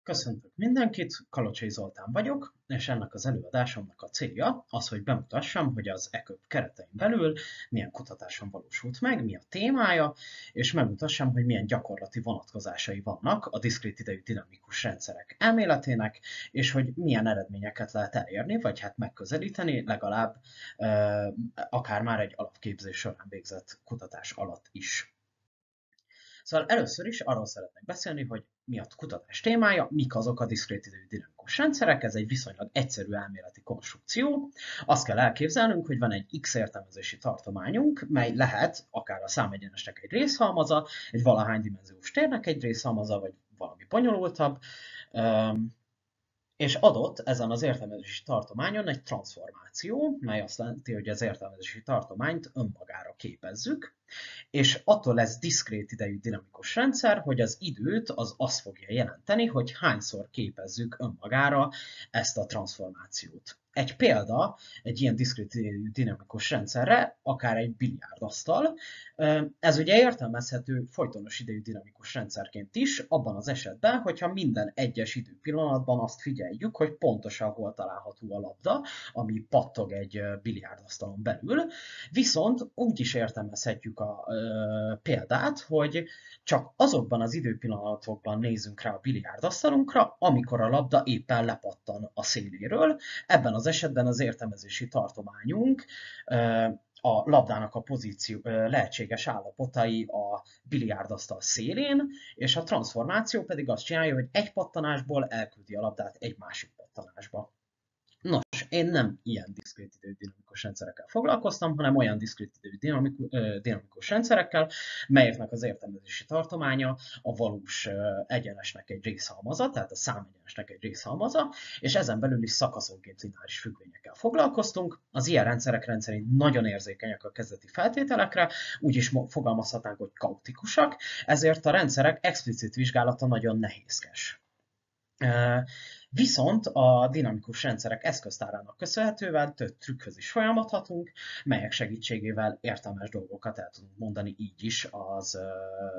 Köszöntök mindenkit, Kalocsai Zoltán vagyok, és ennek az előadásomnak a célja az, hogy bemutassam, hogy az ECÖP keretein belül milyen kutatáson valósult meg, mi a témája, és megmutassam, hogy milyen gyakorlati vonatkozásai vannak a diszkrét idejű dinamikus rendszerek elméletének, és hogy milyen eredményeket lehet elérni, vagy hát megközelíteni, legalább akár már egy alapképzés során végzett kutatás alatt is. Szóval először is arról szeretnék beszélni, hogy mi a kutatás témája, mik azok a diszkrét idejű dinamikus rendszerek, ez egy viszonylag egyszerű elméleti konstrukció. Azt kell elképzelnünk, hogy van egy X értelmezési tartományunk, mely lehet akár a számegyenesnek egy részhalmaza, egy valahány dimenziós térnek egy részhalmaza, vagy valami bonyolultabb, és adott ezen az értelmezési tartományon egy transformáció, mely azt jelenti, hogy az értelmezési tartományt önmagára képezzük, és attól lesz diszkrét idejű dinamikus rendszer, hogy az időt az azt fogja jelenteni, hogy hányszor képezzük önmagára ezt a transformációt. Egy példa egy ilyen diszkrét idejű dinamikus rendszerre, akár egy biliárdasztal, ez ugye értelmezhető folytonos idejű dinamikus rendszerként is, abban az esetben, hogyha minden egyes időpillanatban azt figyeljük, hogy pontosan hol található a labda, ami pattog egy biliárdasztalon belül, viszont úgy is értelmezhetjük a példát, hogy csak azokban az időpillanatokban nézzünk rá a biliárdasztalunkra, amikor a labda éppen lepattan a széléről. Ebben az esetben az értelmezési tartományunk a labdának a pozíció, lehetséges állapotai a biliárdasztal szélén, és a transformáció pedig azt csinálja, hogy egy pattanásból elküldi a labdát egy másik pattanásba. Nos, én nem ilyen diszkrét idejű dinamikus rendszerekkel foglalkoztam, hanem olyan diszkrét idejű dinamikus rendszerekkel, melyeknek az értelmezési tartománya a valós egyenesnek egy részhalmaza, tehát a számegyenesnek egy részhalmaza, és ezen belül is szakaszonként lineáris függvényekkel foglalkoztunk. Az ilyen rendszerek rendszerint nagyon érzékenyek a kezdeti feltételekre, úgy is fogalmazhatnánk, hogy kaotikusak, ezért a rendszerek explicit vizsgálata nagyon nehézkes. Viszont a dinamikus rendszerek eszköztárának köszönhetően több trükkhöz is folyamodhatunk, melyek segítségével értelmes dolgokat el tudunk mondani így is az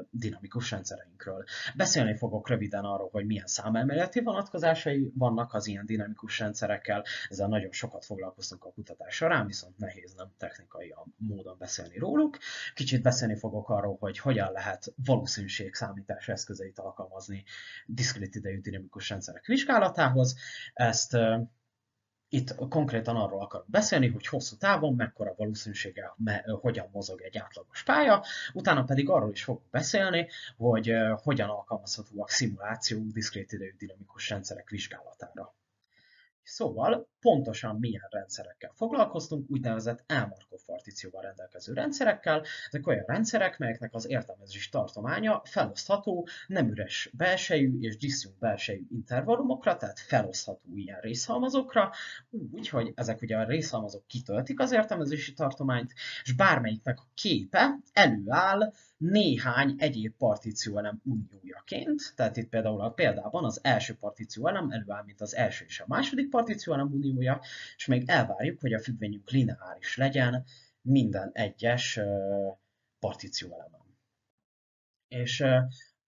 dinamikus rendszereinkről. Beszélni fogok röviden arról, hogy milyen számelméleti vonatkozásai vannak az ilyen dinamikus rendszerekkel, ezzel nagyon sokat foglalkoztunk a kutatás során, viszont nehéz nem technikai módon beszélni róluk. Kicsit beszélni fogok arról, hogy hogyan lehet valószínűségszámítás eszközeit alkalmazni diszkrét idejű dinamikus rendszerek vizsgálatához. Ezt itt konkrétan arról akarok beszélni, hogy hosszú távon mekkora valószínűséggel hogyan mozog egy átlagos pálya, utána pedig arról is fogok beszélni, hogy hogyan alkalmazhatóak szimulációk diszkrét idejű dinamikus rendszerek vizsgálatára. Szóval pontosan milyen rendszerekkel foglalkoztunk, úgynevezett Elmarkov partícióval rendelkező rendszerekkel. Ezek olyan rendszerek, melyeknek az értelmezési tartománya felosztható nem üres belsejű és diszjunkt belsejű intervallumokra, tehát felosztható ilyen részhalmazokra, úgy, hogy ezek ugye a részhalmazok kitöltik az értelmezési tartományt, és bármelyiknek a képe előáll néhány egyéb partícióelem uniójaként, tehát itt például a példában az első partícióelem előáll, mint az első és a második partícióelem uniója, és még elvárjuk, hogy a függvényünk lineáris legyen minden egyes partícióelemen. És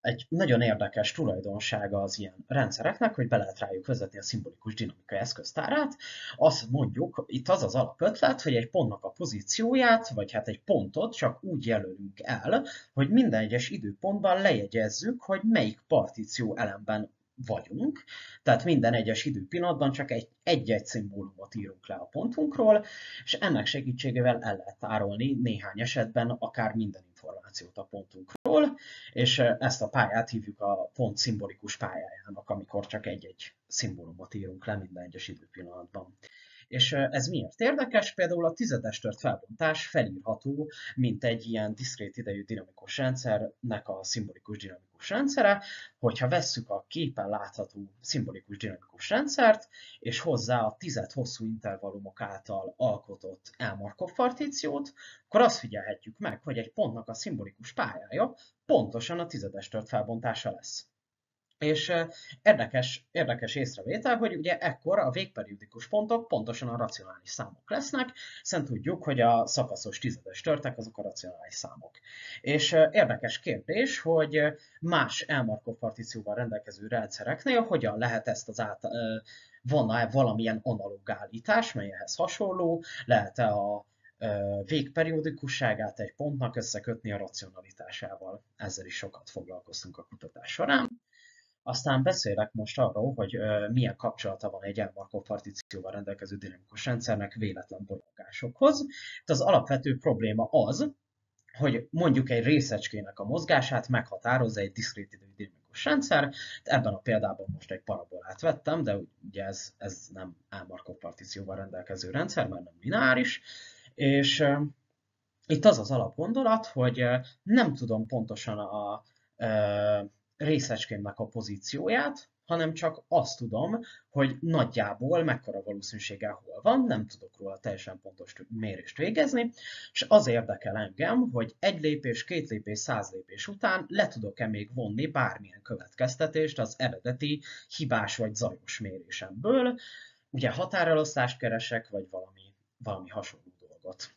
egy nagyon érdekes tulajdonsága az ilyen rendszereknek, hogy be lehet rájuk vezetni a szimbolikus dinamika eszköztárát. Azt mondjuk, itt az az alapötlet, hogy egy pontnak a pozícióját, vagy hát egy pontot csak úgy jelölünk el, hogy minden egyes időpontban lejegyezzük, hogy melyik partíció elemben vagyunk, tehát minden egyes időpillanatban csak egy-egy szimbólumot írunk le a pontunkról, és ennek segítségével el lehet tárolni néhány esetben akár minden információt a pontunkról, és ezt a pályát hívjuk a pont szimbolikus pályájának, amikor csak egy-egy szimbólumot írunk le minden egyes időpillanatban. És ez miért érdekes? Például a tizedes tört felbontás felírható, mint egy ilyen diszkrét idejű dinamikus rendszernek a szimbolikus dinamikus rendszere, hogyha vesszük a képen látható szimbolikus dinamikus rendszert, és hozzá a tized hosszú intervallumok által alkotott Elmarkov partíciót, akkor azt figyelhetjük meg, hogy egy pontnak a szimbolikus pályája pontosan a tizedes tört felbontása lesz. És érdekes észrevétel, hogy ugye ekkor a végperiódikus pontok pontosan a racionális számok lesznek, hiszen tudjuk, hogy a szakaszos tizedes törtek azok a racionális számok. És érdekes kérdés, hogy más Elmarkov partícióval rendelkező rendszereknél hogyan lehet ezt van-e valamilyen analóg állítás, mely ehhez hasonló, lehet-e a végperiódikusságát egy pontnak összekötni a racionalitásával. Ezzel is sokat foglalkoztunk a kutatás során. Aztán beszélek most arról, hogy milyen kapcsolata van egy Elmarkov partícióval rendelkező dinamikus rendszernek véletlen bolygásokhoz. Itt az alapvető probléma az, hogy mondjuk egy részecskének a mozgását meghatározza egy diszkrét idejű dinamikus rendszer. Ebben a példában most egy parabolát vettem, de ugye ez nem Elmarkov partícióval rendelkező rendszer, mert nem lineáris. És itt az az alapgondolat, hogy nem tudom pontosan a részecskémnek a pozícióját, hanem csak azt tudom, hogy nagyjából mekkora valószínűséggel hol van, nem tudok róla teljesen pontos mérést végezni, és az érdekel engem, hogy 1 lépés, 2 lépés, 100 lépés után le tudok-e még vonni bármilyen következtetést az eredeti hibás vagy zajos mérésemből, ugye határelosztást keresek, vagy valami hasonló dolgot.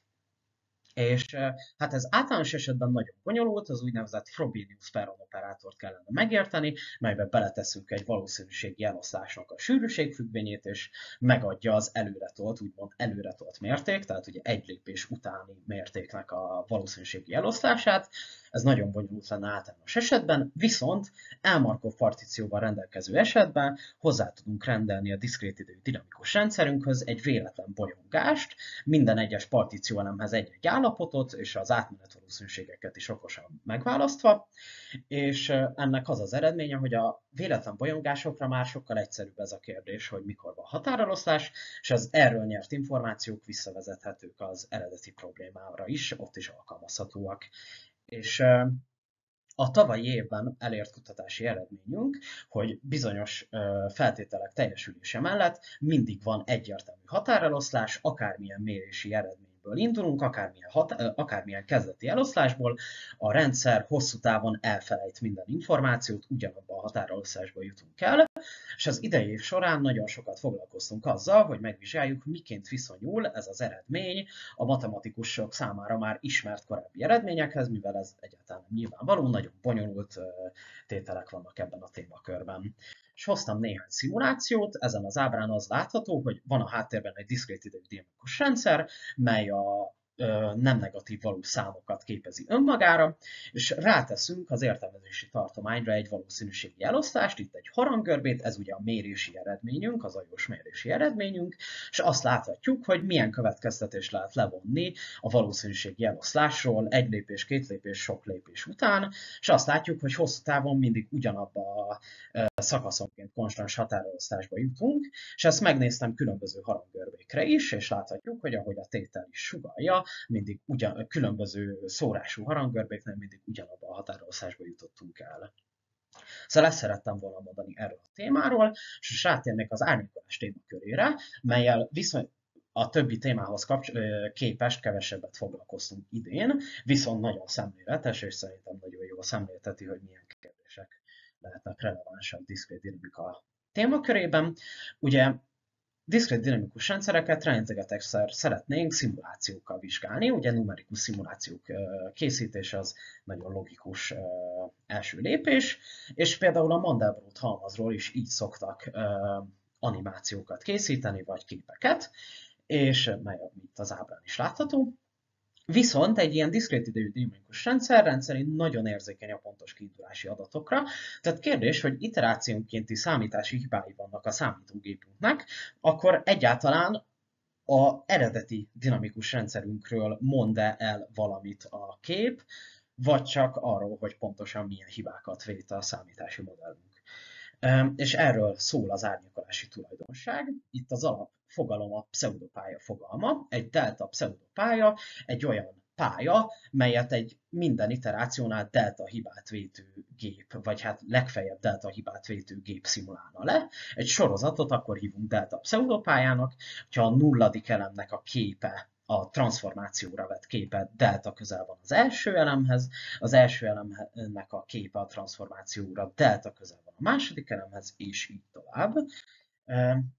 És hát ez általános esetben nagyon bonyolult, az úgynevezett Frobenius-Perron operátort kellene megérteni, melybe beleteszünk egy valószínűségi eloszlásnak a sűrűségfüggvényét, és megadja az előretolt, úgymond előretolt mérték, tehát ugye 1 lépés utáni mértéknek a valószínűségi eloszlását. Ez nagyon bonyolult lenne általános esetben, viszont Elmarkov partícióval rendelkező esetben hozzá tudunk rendelni a diszkrét idejű dinamikus rendszerünkhöz egy véletlen bolyongást, minden egyes partícióelemhez egy-egy állapotot, és az átmenet valószínűségeket is okosan megválasztva, és ennek az az eredménye, hogy a véletlen bolyongásokra már sokkal egyszerűbb ez a kérdés, hogy mikor van határeloszlás, és az erről nyert információk visszavezethetők az eredeti problémára is, ott is alkalmazhatóak. És a tavalyi évben elért kutatási eredményünk, hogy bizonyos feltételek teljesülése mellett mindig van egyértelmű határeloszlás, akármilyen mérési eredményből indulunk, akármilyen kezdeti eloszlásból, a rendszer hosszú távon elfelejt minden információt, ugyanabban a határeloszlásba jutunk el, és az idei év során nagyon sokat foglalkoztunk azzal, hogy megvizsgáljuk, miként viszonyul ez az eredmény a matematikusok számára már ismert korábbi eredményekhez, mivel ez egyáltalán nem nyilvánvaló, nagyon bonyolult tételek vannak ebben a témakörben. És hoztam néhány szimulációt, ezen az ábrán az látható, hogy van a háttérben egy diszkrét idejű dinamikus rendszer, mely a nem negatív valós számokat képezi önmagára, és ráteszünk az értelmezési tartományra egy valószínűségi elosztást, itt egy harangörbét, ez ugye a mérési eredményünk, az ajós mérési eredményünk, és azt láthatjuk, hogy milyen következtetést lehet levonni a valószínűségi eloszlásról 1 lépés, 2 lépés, sok lépés után, és azt látjuk, hogy hosszú távon mindig ugyanabba a szakaszonként konstans határelosztásba jutunk, és ezt megnéztem különböző harangörbékre is, és láthatjuk, hogy ahogy a tétel is sugallja, mindig különböző szórású harangörbéknél mindig ugyanabban a határelosztásba jutottunk el. Szóval ezt szerettem volna mondani erről a témáról, és rátérnék az árnyékolás témakörére, melyel a többi témához képest kevesebbet foglalkoztunk idén, viszont nagyon szemléletes, és szerintem nagyon jól szemlélteti, hogy milyen kérdések lehetnek relevánsak diszkrét dinamika témakörében. Ugye diszkrét dinamikus rendszereket rengetegszer szeretnénk szimulációkkal vizsgálni, ugye numerikus szimulációk készítése az nagyon logikus első lépés, és például a Mandelbrot halmazról is így szoktak animációkat készíteni, vagy képeket, és mely itt az ábrán is látható. Viszont egy ilyen diszkrét idejű dinamikus rendszer rendszerint nagyon érzékeny a pontos kiindulási adatokra, tehát kérdés, hogy iterációnkénti számítási hibái vannak a számítógépünknek, akkor egyáltalán az eredeti dinamikus rendszerünkről mond-e el valamit a kép, vagy csak arról, hogy pontosan milyen hibákat vét a számítási modellünk. És erről szól az árnyékolási tulajdonság. Itt az alapfogalom a pseudopálya fogalma. Egy delta pseudopálya egy olyan pálya, melyet egy minden iterációnál delta hibát vétő gép, vagy hát legfeljebb delta hibát vétő gép szimulálna le. Egy sorozatot akkor hívunk delta pseudopályának, hogyha a nulladik elemnek a képe, a transformációra vett képe delta közel van az első elemhez, az első elemnek a képe a transformációra delta közel van a második elemhez, és így tovább.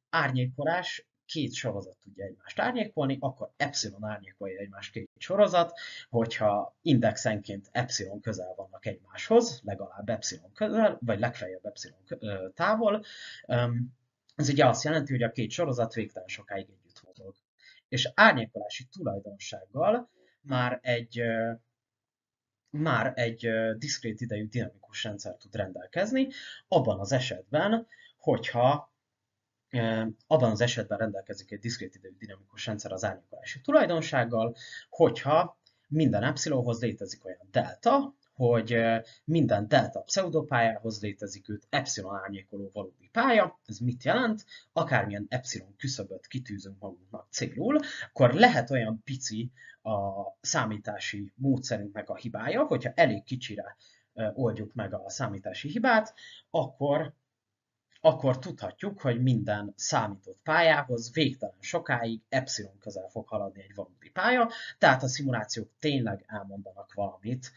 Árnyékolás, két sorozat tudja egymást árnyékolni, akkor epsilon árnyékolja egymást két sorozat, hogyha indexenként epsilon közel vannak egymáshoz, legalább epsilon közel, vagy legfeljebb epsilon távol. Ez ugye azt jelenti, hogy a két sorozat végtelen sokáig együtt mozog. És árnyékolási tulajdonsággal már egy diszkrét idejű dinamikus rendszer tud rendelkezni, abban az esetben, hogyha abban az esetben rendelkezik egy diszkrét idejű dinamikus rendszer az árnyékolási tulajdonsággal, hogyha minden epsilonhoz létezik olyan delta, hogy minden delta pseudopályához létezik őt epsilon árnyékoló valódi pálya. Ez mit jelent? Akármilyen epsilon küszöböt kitűzünk magunknak célul, akkor lehet olyan pici a számítási módszerünknek a hibája, hogyha elég kicsire oldjuk meg a számítási hibát, akkor tudhatjuk, hogy minden számított pályához végtelen sokáig epsilon közel fog haladni egy valódi pálya, tehát a szimulációk tényleg elmondanak valamit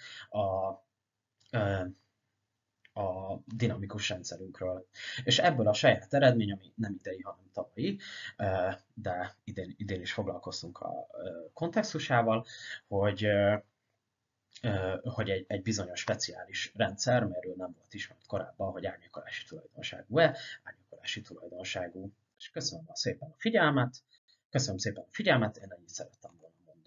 a dinamikus rendszerünkről. És ebből a saját eredmény, ami nem idei, hanem tavalyi, de idén is foglalkoztunk a kontextusával, hogy egy bizonyos speciális rendszer, mert nem volt ismert korábban, hogy árnyékolási tulajdonságú-e, árnyékolási tulajdonságú. És köszönöm szépen a figyelmet, én ennyit szerettem volna